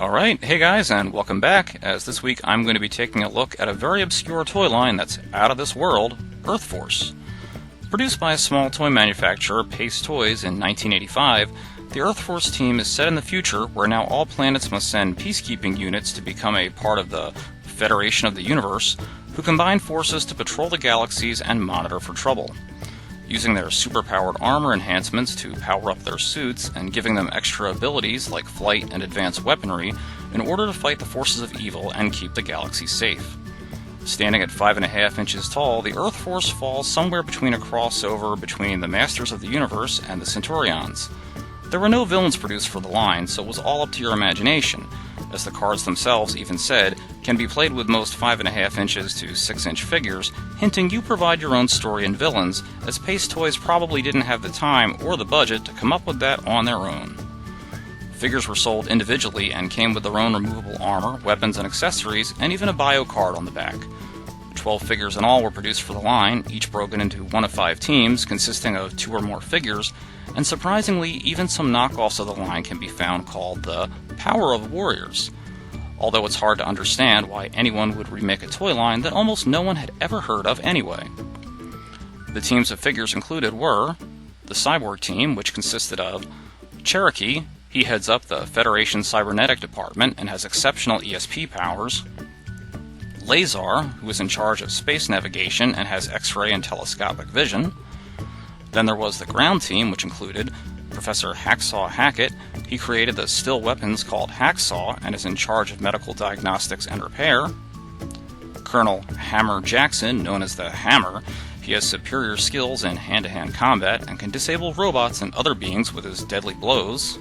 Alright, hey guys, and welcome back, as this week I'm going to be taking a look at a very obscure toy line that's out of this world, Earth Force. Produced by a small toy manufacturer, Pace Toys, in 1985, the Earth Force team is set in the future where now all planets must send peacekeeping units to become a part of the Federation of the Universe, who combine forces to patrol the galaxies and monitor for trouble. Using their superpowered armor enhancements to power up their suits and giving them extra abilities like flight and advanced weaponry in order to fight the forces of evil and keep the galaxy safe. Standing at 5.5 inches tall, the Earth Force falls somewhere between a crossover between the Masters of the Universe and the Centurions. There were no villains produced for the line, so it was all up to your imagination. As the cards themselves even said, can be played with most 5.5 inches to 6-inch figures, hinting you provide your own story and villains, as Pace Toys probably didn't have the time or the budget to come up with that on their own. Figures were sold individually and came with their own removable armor, weapons and accessories, and even a bio card on the back. 12 figures in all were produced for the line, each broken into one of 5 teams, consisting of 2 or more figures, and surprisingly, even some knockoffs of the line can be found called the Power of Warriors, although it's hard to understand why anyone would remake a toy line that almost no one had ever heard of anyway. The teams of figures included were the Cyborg Team, which consisted of Cherokee. He heads up the Federation Cybernetic Department and has exceptional ESP powers. Lazar, who is in charge of space navigation and has X-ray and telescopic vision. Then there was the Ground Team, which included Professor Hacksaw Hackett. He created the still weapons called Hacksaw and is in charge of medical diagnostics and repair. Colonel Hammer Jackson, known as the Hammer. He has superior skills in hand-to-hand combat and can disable robots and other beings with his deadly blows.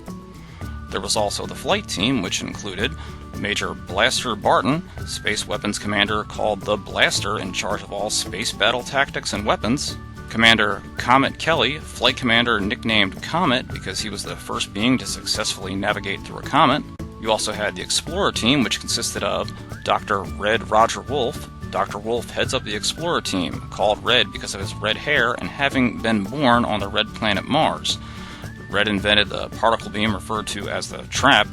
There was also the Flight Team, which included Major Blaster Barton, space weapons commander called the Blaster, in charge of all space battle tactics and weapons. Commander Comet Kelly, flight commander nicknamed Comet because he was the first being to successfully navigate through a comet. You also had the Explorer Team, which consisted of Dr. Red Roger Wolf. Dr. Wolf heads up the Explorer Team, called Red because of his red hair and having been born on the red planet Mars. Red invented the particle beam referred to as the Trap.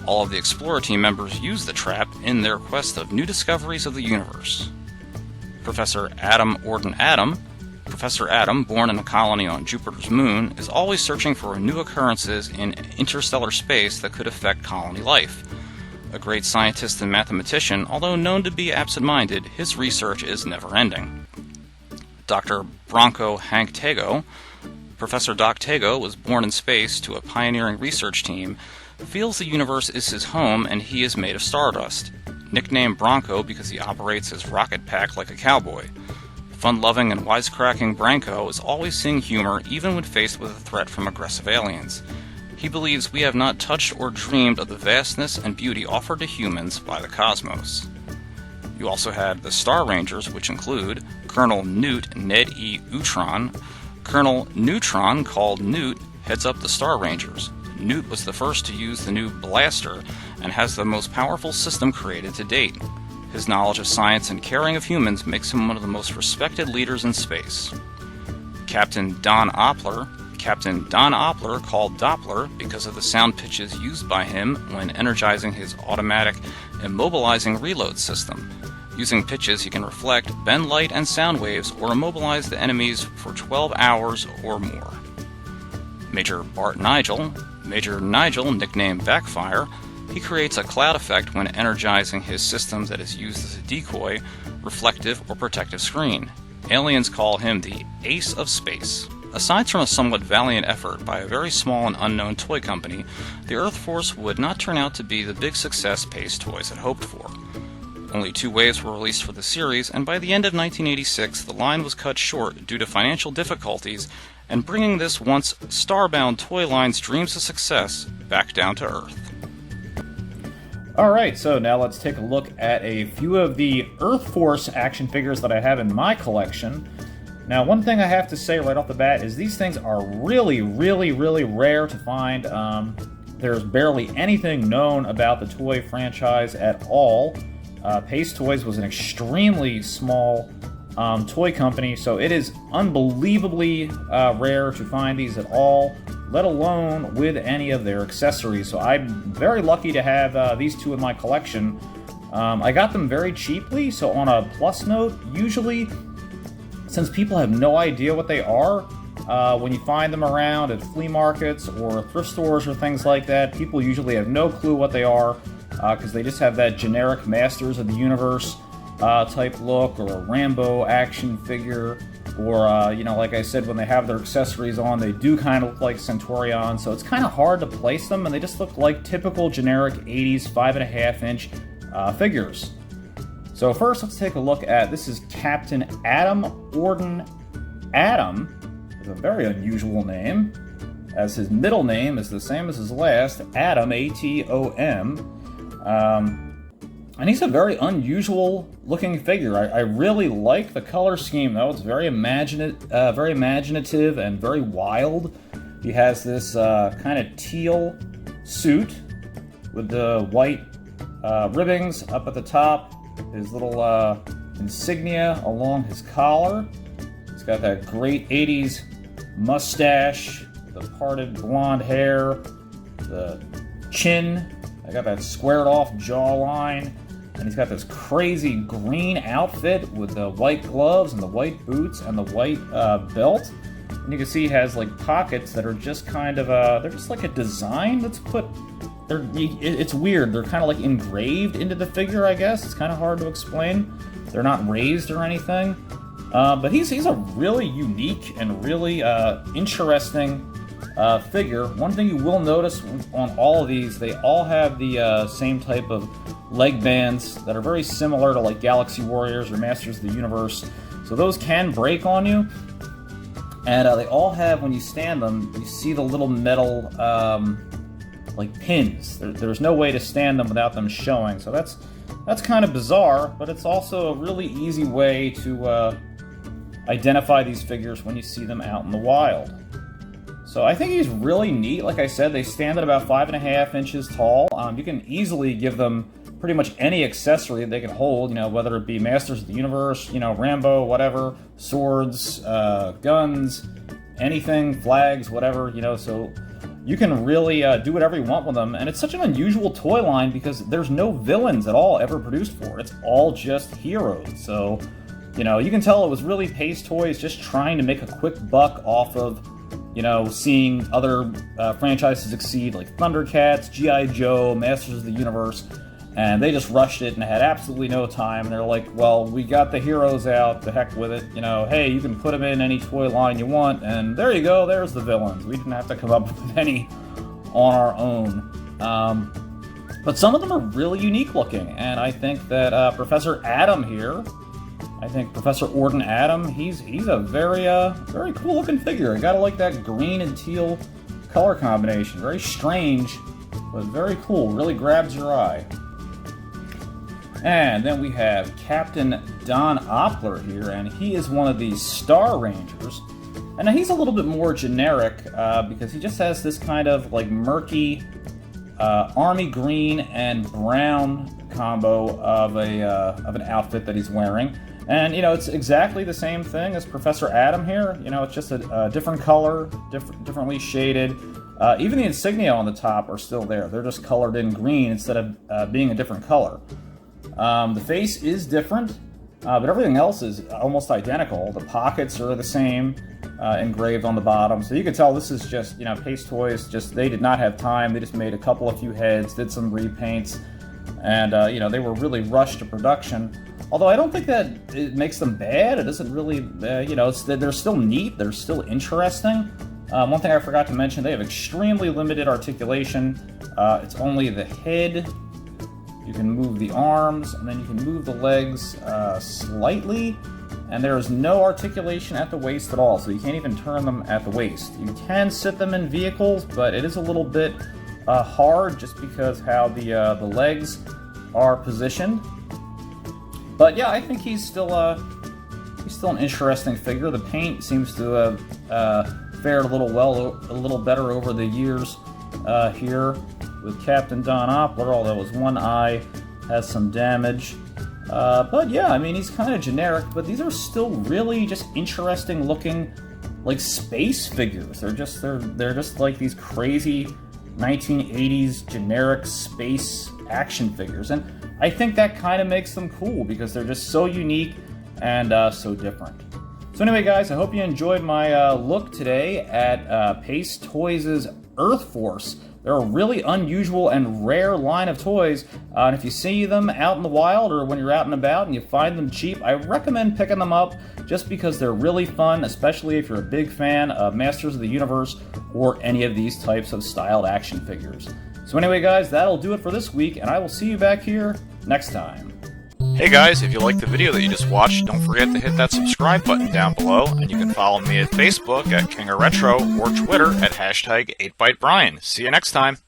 All of the Explorer Team members use the Trap in their quest of new discoveries of the universe. Professor Adam Orton Adam. Professor Adam, born in a colony on Jupiter's moon, is always searching for new occurrences in interstellar space that could affect colony life. A great scientist and mathematician, although known to be absent-minded, his research is never-ending. Dr. Bronco Hank Tego. Professor Doc Tego was born in space to a pioneering research team, feels the universe is his home, and he is made of stardust. Nicknamed Bronco because he operates his rocket pack like a cowboy. Fun-loving and wisecracking Branco is always seeing humor even when faced with a threat from aggressive aliens. He believes we have not touched or dreamed of the vastness and beauty offered to humans by the cosmos. You also had the Star Rangers, which include Colonel Newt Ned E. Utron. Colonel Neutron, called Newt, heads up the Star Rangers. Newt was the first to use the new blaster and has the most powerful system created to date. His knowledge of science and caring of humans makes him one of the most respected leaders in space. Captain Don Oppler. Captain Don Oppler, called Doppler because of the sound pitches used by him when energizing his automatic immobilizing reload system. Using pitches, he can reflect, bend light and sound waves, or immobilize the enemies for 12 hours or more. Major Bart Nigel. Major Nigel, nicknamed Backfire. He creates a cloud effect when energizing his system that is used as a decoy, reflective, or protective screen. Aliens call him the Ace of Space. Aside from a somewhat valiant effort by a very small and unknown toy company, the Earth Force would not turn out to be the big success Pace Toys had hoped for. Only 2 waves were released for the series, and by the end of 1986, the line was cut short due to financial difficulties and bringing this once starbound toy line's dreams of success back down to Earth. Alright, so now let's take a look at a few of the Earth Force action figures that I have in my collection. Now, one thing I have to say right off the bat is these things are really, really, really rare to find. There's barely anything known about the toy franchise at all. Pace Toys was an extremely small toy company, so it is unbelievably rare to find these at all, let alone with any of their accessories. So I'm very lucky to have these two in my collection. I got them very cheaply, so on a plus note, usually, since people have no idea what they are, when you find them around at flea markets or thrift stores or things like that, people usually have no clue what they are, because they just have that generic Masters of the Universe type look, or a Rambo action figure, or, you know, like I said, when they have their accessories on, they do kind of look like Centurion, so it's kind of hard to place them, and they just look like typical generic 80s 5.5-inch figures. So first, let's take a look at, this is Captain Adam Orton. Adam is a very unusual name, as his middle name is the same as his last, Atom, A-T-O-M. And he's a very unusual looking figure. I really like the color scheme, though. It's very imaginative and very wild. He has this kind of teal suit with the white ribbings up at the top, his little insignia along his collar. He's got that great 80s mustache, the parted blonde hair, the chin. I got that squared off jawline. And he's got this crazy green outfit with the white gloves and the white boots and the white belt. And you can see he has like pockets that are just kind of they're just like a design that's put. It's weird. They're kind of like engraved into the figure, I guess. It's kind of hard to explain. They're not raised or anything. But he's a really unique and really interesting figure. One thing you will notice on all of these, they all have the same type of leg bands that are very similar to like Galaxy Warriors or Masters of the Universe. So those can break on you. And they all have, when you stand them, you see the little metal like pins. There's no way to stand them without them showing. So that's kind of bizarre, but it's also a really easy way to identify these figures when you see them out in the wild. So I think he's really neat. Like I said, they stand at about 5.5 inches tall. You can easily give them pretty much any accessory they can hold, you know, whether it be Masters of the Universe, you know, Rambo, whatever, swords, guns, anything, flags, whatever, you know, so you can really do whatever you want with them. And it's such an unusual toy line because there's no villains at all ever produced for it. It's all just heroes. So, you know, you can tell it was really Pace Toys just trying to make a quick buck off of, you know, seeing other franchises succeed, like Thundercats, G.I. Joe, Masters of the Universe, and they just rushed it and had absolutely no time, and they're like, well, we got the heroes out, the heck with it, you know, hey, you can put them in any toy line you want, and there you go, there's the villains. We didn't have to come up with any on our own. But some of them are really unique looking, and I think that Professor Adam here, Professor Orton Adam, he's a very very cool looking figure. I gotta like that green and teal color combination. Very strange, but very cool. Really grabs your eye. And then we have Captain Don Oppler here, and he is one of the Star Rangers. And now he's a little bit more generic because he just has this kind of like murky army green and brown combo of an outfit that he's wearing. And, you know, it's exactly the same thing as Professor Adam here. You know, it's just a different color, differently shaded. Even the insignia on the top are still there. They're just colored in green instead of being a different color. The face is different, but everything else is almost identical. The pockets are the same, engraved on the bottom. So you can tell this is just, you know, Pace Toys, just they did not have time. They just made a few heads, did some repaints, and, you know, they were really rushed to production. Although I don't think that it makes them bad. It doesn't really, you know, they're still neat. They're still interesting. One thing I forgot to mention, they have extremely limited articulation. It's only the head. You can move the arms, and then you can move the legs slightly. And there is no articulation at the waist at all, so you can't even turn them at the waist. You can sit them in vehicles, but it is a little bit hard just because how the legs are positioned. But yeah, I think he's still an interesting figure. The paint seems to have fared a little better over the years here with Captain Don Oppler, although his one eye has some damage. But yeah, I mean, he's kind of generic, but these are still really just interesting looking, like, space figures. They're just like these crazy 1980s generic space action figures, and I think that kind of makes them cool because they're just so unique and so different. So anyway, guys, I hope you enjoyed my look today at Pace Toys' Earth Force. They're a really unusual and rare line of toys, and if you see them out in the wild or when you're out and about and you find them cheap, I recommend picking them up just because they're really fun, especially if you're a big fan of Masters of the Universe or any of these types of styled action figures. So anyway, guys, that'll do it for this week, and I will see you back here next time. Hey guys, if you liked the video that you just watched, don't forget to hit that subscribe button down below, and you can follow me at Facebook at King of Retro or Twitter at #8ByteBrian. See you next time!